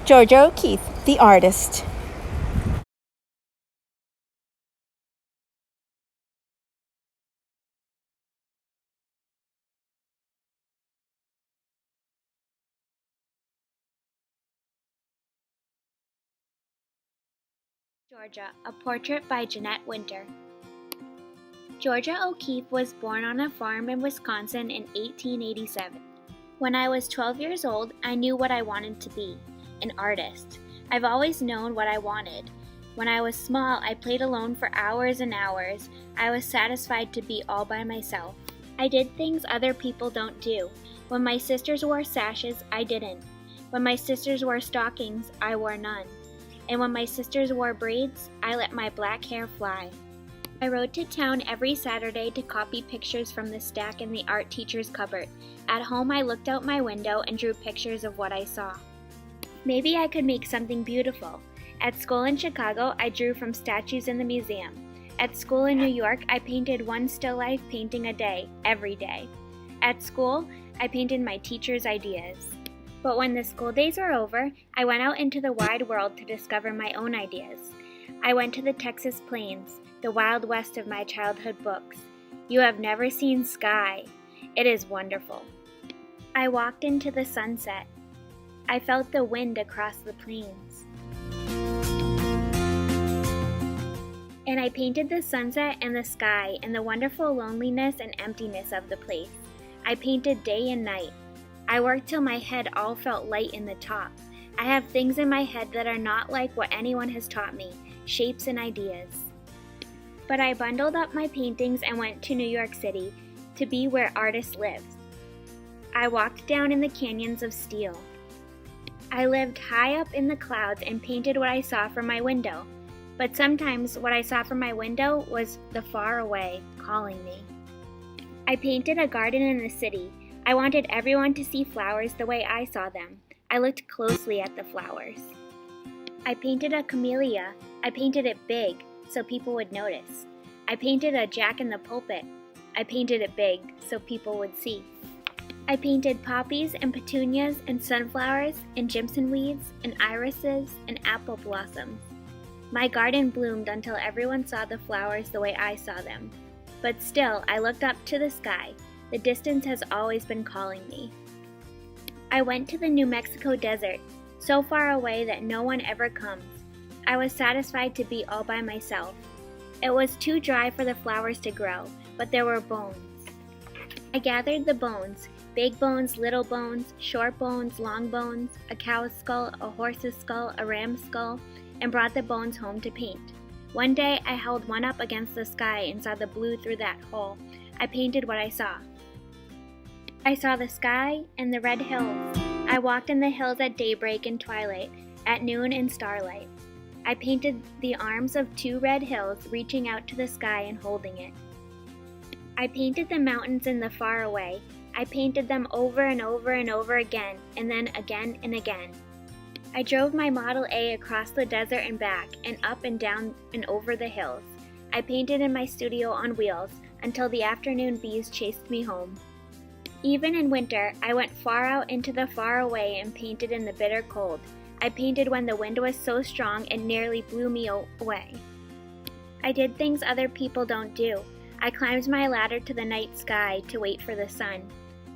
Georgia O'Keeffe, the artist. Georgia, a portrait by Jeanette Winter. Georgia O'Keeffe was born on a farm in Wisconsin in 1887. When I was 12 years old, I knew what I wanted to be, an artist. I've always known what I wanted. When I was small, I played alone for hours and hours. I was satisfied to be all by myself. I did things other people don't do. When my sisters wore sashes, I didn't. When my sisters wore stockings, I wore none. And when my sisters wore braids, I let my black hair fly. I rode to town every Saturday to copy pictures from the stack in the art teacher's cupboard. At home, I looked out my window and drew pictures of what I saw. Maybe I could make something beautiful. At school in Chicago, I drew from statues in the museum. At school in New York, I painted one still life painting a day, every day. At school, I painted my teacher's ideas. But when the school days were over, I went out into the wide world to discover my own ideas. I went to the Texas plains, the Wild West of my childhood books. You have never seen sky. It is wonderful. I walked into the sunset. I felt the wind across the plains. And I painted the sunset and the sky and the wonderful loneliness and emptiness of the place. I painted day and night. I worked till my head all felt light in the top. I have things in my head that are not like what anyone has taught me, shapes and ideas. But I bundled up my paintings and went to New York City to be where artists live. I walked down in the canyons of steel. I lived high up in the clouds and painted what I saw from my window. But sometimes what I saw from my window was the far away calling me. I painted a garden in the city. I wanted everyone to see flowers the way I saw them. I looked closely at the flowers. I painted a camellia. I painted it big so people would notice. I painted a jack in the pulpit. I painted it big so people would see. I painted poppies and petunias and sunflowers and jimson weeds and irises and apple blossoms. My garden bloomed until everyone saw the flowers the way I saw them. But still, I looked up to the sky. The distance has always been calling me. I went to the New Mexico desert, so far away that no one ever comes. I was satisfied to be all by myself. It was too dry for the flowers to grow, but there were bones. I gathered the bones, big bones, little bones, short bones, long bones, a cow's skull, a horse's skull, a ram's skull, and brought the bones home to paint. One day I held one up against the sky and saw the blue through that hole. I painted what I saw. I saw the sky and the red hills. I walked in the hills at daybreak and twilight, at noon and starlight. I painted the arms of two red hills reaching out to the sky and holding it. I painted the mountains in the far away. I painted them over and over and over again, and then again and again. I drove my Model A across the desert and back, and up and down and over the hills. I painted in my studio on wheels until the afternoon bees chased me home. Even in winter, I went far out into the far away and painted in the bitter cold. I painted when the wind was so strong it nearly blew me away. I did things other people don't do. I climbed my ladder to the night sky to wait for the sun.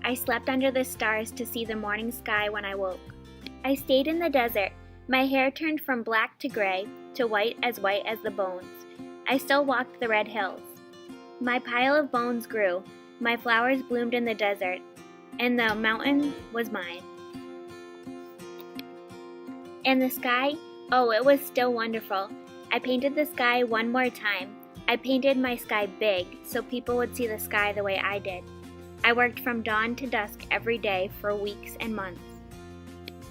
I slept under the stars to see the morning sky when I woke. I stayed in the desert. My hair turned from black to gray to white as the bones. I still walked the red hills. My pile of bones grew. My flowers bloomed in the desert, and the mountain was mine. And the sky, oh, it was still wonderful. I painted the sky one more time. I painted my sky big so people would see the sky the way I did. I worked from dawn to dusk every day for weeks and months.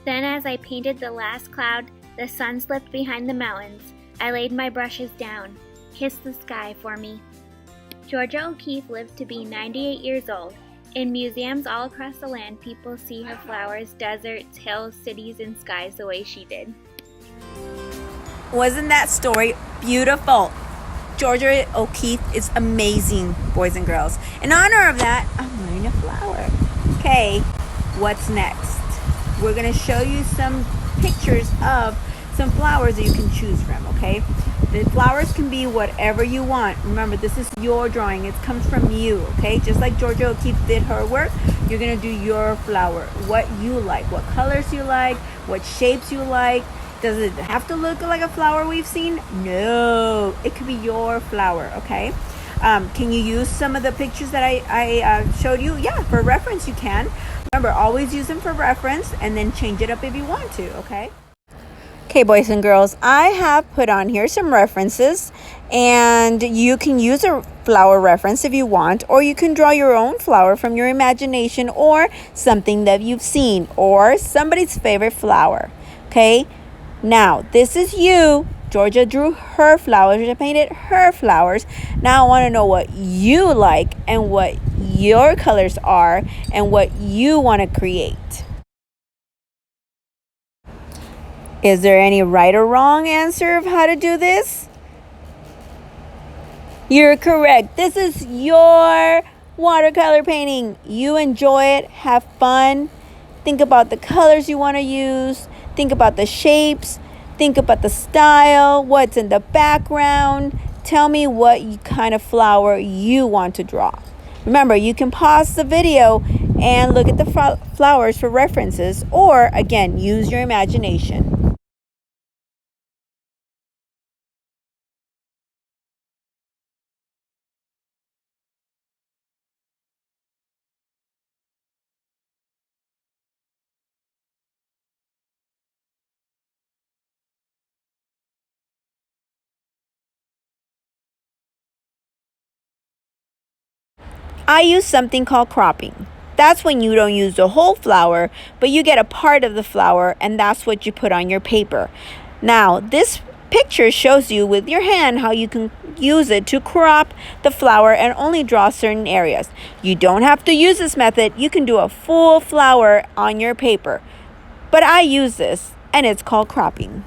Then as I painted the last cloud, the sun slipped behind the mountains. I laid my brushes down. Kiss the sky for me. Georgia O'Keeffe lived to be 98 years old. In museums all across the land, people see her flowers, deserts, hills, cities, and skies the way she did. Wasn't that story beautiful? Georgia O'Keeffe is amazing, boys and girls. In honor of that, I'm wearing a flower. Okay, what's next? We're going to show you some pictures of some flowers that you can choose from, okay? The flowers can be whatever you want. Remember, this is your drawing. It comes from you, okay? Just like Georgia O'Keeffe did her work, you're gonna do your flower. What you like, what colors you like, what shapes you like. Does it have to look like a flower we've seen? No, it could be your flower, okay? Can you use some of the pictures that I showed you? Yeah, for reference you can. Remember, always use them for reference and then change it up if you want to, okay? Okay, boys and girls, I have put on here some references, and you can use a flower reference if you want, or you can draw your own flower from your imagination or something that you've seen or somebody's favorite flower, okay? Now, this is you. Georgia drew her flowers. Georgia painted her flowers. Now I want to know what you like and what your colors are and what you want to create. Is there any right or wrong answer of how to do this? You're correct. This is your watercolor painting. You enjoy it, have fun. Think about the colors you want to use. Think about the shapes. Think about the style, what's in the background. Tell me what kind of flower you want to draw. Remember, you can pause the video and look at the flowers for references, or again, use your imagination. I use something called cropping. That's when you don't use the whole flower, but you get a part of the flower, and that's what you put on your paper. Now, this picture shows you with your hand how you can use it to crop the flower and only draw certain areas. You don't have to use this method. You can do a full flower on your paper. But I use this, and it's called cropping.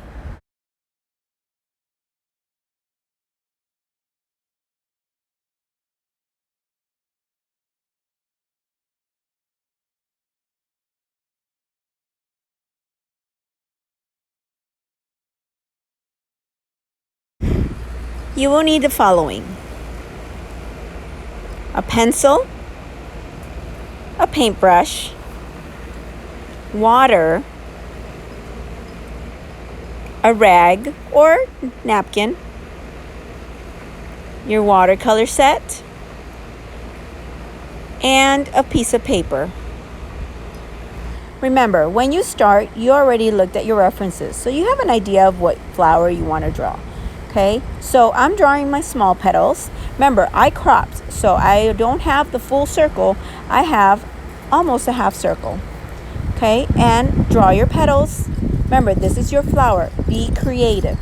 You will need the following: a pencil, a paintbrush, water, a rag or napkin, your watercolor set, and a piece of paper. Remember, when you start, you already looked at your references, so you have an idea of what flower you want to draw. Okay, so I'm drawing my small petals. Remember, I cropped, so I don't have the full circle. I have almost a half circle. Okay, and draw your petals. Remember, this is your flower. Be creative.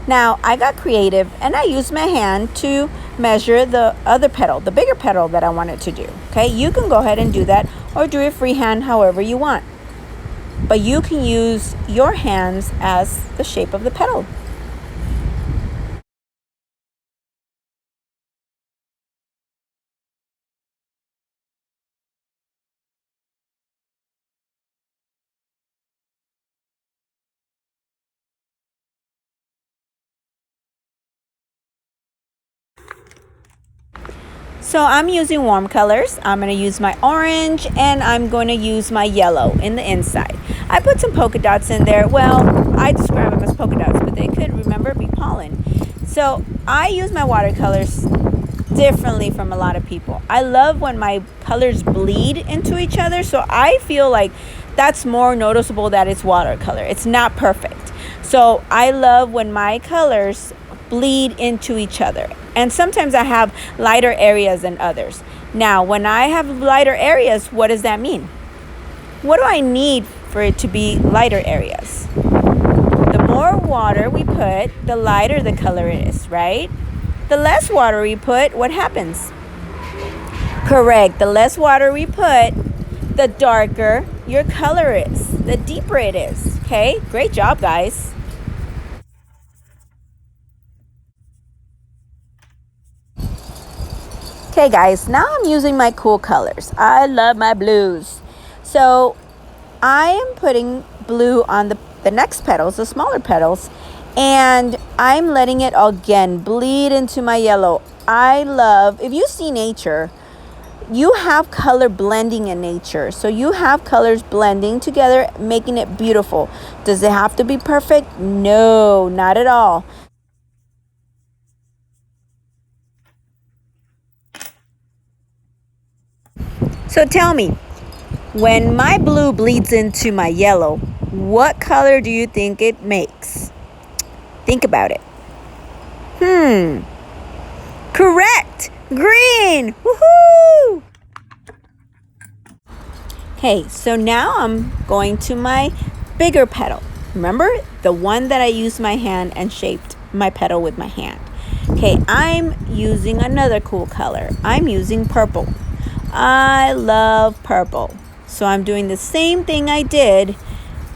Now, I got creative and I used my hand to measure the other petal, the bigger petal that I wanted to do. Okay, you can go ahead and do that, or do it freehand however you want. But you can use your hands as the shape of the petal. So I'm using warm colors. I'm going to use my orange, and I'm going to use my yellow in the inside. I put some polka dots in there. Well, I describe them as polka dots, but they could, remember, be pollen. So I use my watercolors differently from a lot of people. I love when my colors bleed into each other, so I feel like that's more noticeable that it's watercolor. It's not perfect. So I love when my colors bleed into each other. And sometimes I have lighter areas than others. Now, when I have lighter areas, what does that mean? What do I need for it to be lighter areas? The more water we put, the lighter the color is, right? The less water we put, what happens? Correct. The less water we put, the darker your color is, the deeper it is. Okay? Great job, guys. Okay guys, now I'm using my cool colors. I love my blues. So I am putting blue on the next petals, the smaller petals, and I'm letting it again bleed into my yellow. I love, if you see nature, you have color blending in nature. So you have colors blending together, making it beautiful. Does it have to be perfect? No, not at all. So tell me, when my blue bleeds into my yellow, what color do you think it makes? Think about it. Correct! Green! Woohoo! Okay, so now I'm going to my bigger petal. Remember the one that I used my hand and shaped my petal with my hand. Okay, I'm using another cool color. I'm using purple. I love purple. So I'm doing the same thing I did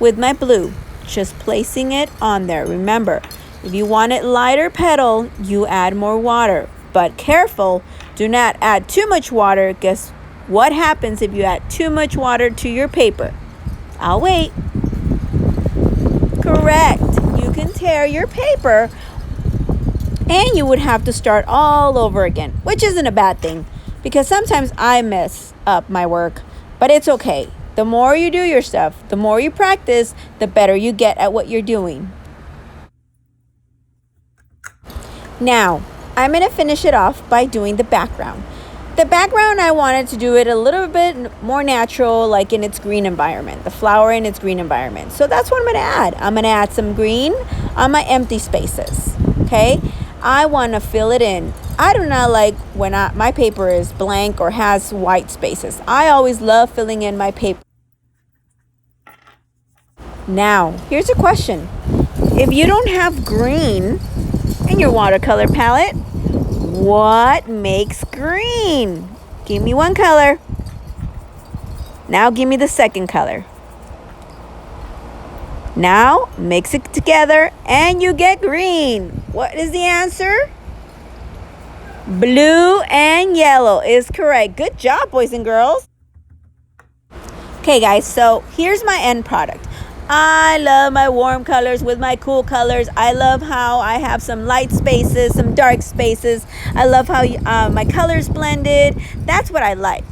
with my blue, just placing it on there. Remember, if you want it lighter petal, you add more water. But careful, do not add too much water. Guess what happens if you add too much water to your paper? I'll wait. Correct. You can tear your paper and you would have to start all over again, which isn't a bad thing because sometimes I mess up my work, but it's okay. The more you do your stuff, the more you practice, the better you get at what you're doing. Now, I'm going to finish it off by doing the background. The background, I wanted to do it a little bit more natural, like in its green environment, the flower in its green environment. So that's what I'm going to add. I'm going to add some green on my empty spaces, okay? I want to fill it in. I do not like when my paper is blank or has white spaces. I always love filling in my paper. Now, here's a question. If you don't have green in your watercolor palette, what makes green? Give me one color. Now give me the second color. Now mix it together and you get green. What is the answer? Blue and yellow is correct. Good job, boys and girls. Okay, guys, so here's my end product. I love my warm colors with my cool colors. I love how I have some light spaces, some dark spaces. I love how my colors blended. That's what I like.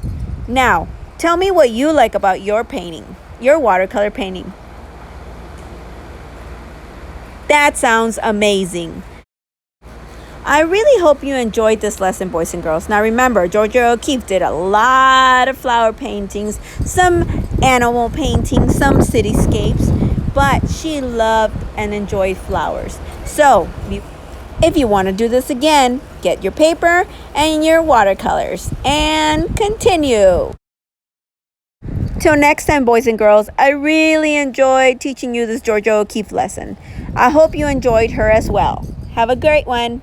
Now, tell me what you like about your painting, your watercolor painting. That sounds amazing. I really hope you enjoyed this lesson, boys and girls. Now remember, Georgia O'Keeffe did a lot of flower paintings, some animal paintings, some cityscapes, but she loved and enjoyed flowers. So if you want to do this again, get your paper and your watercolors and continue. Till next time, boys and girls, I really enjoyed teaching you this Georgia O'Keeffe lesson. I hope you enjoyed her as well. Have a great one.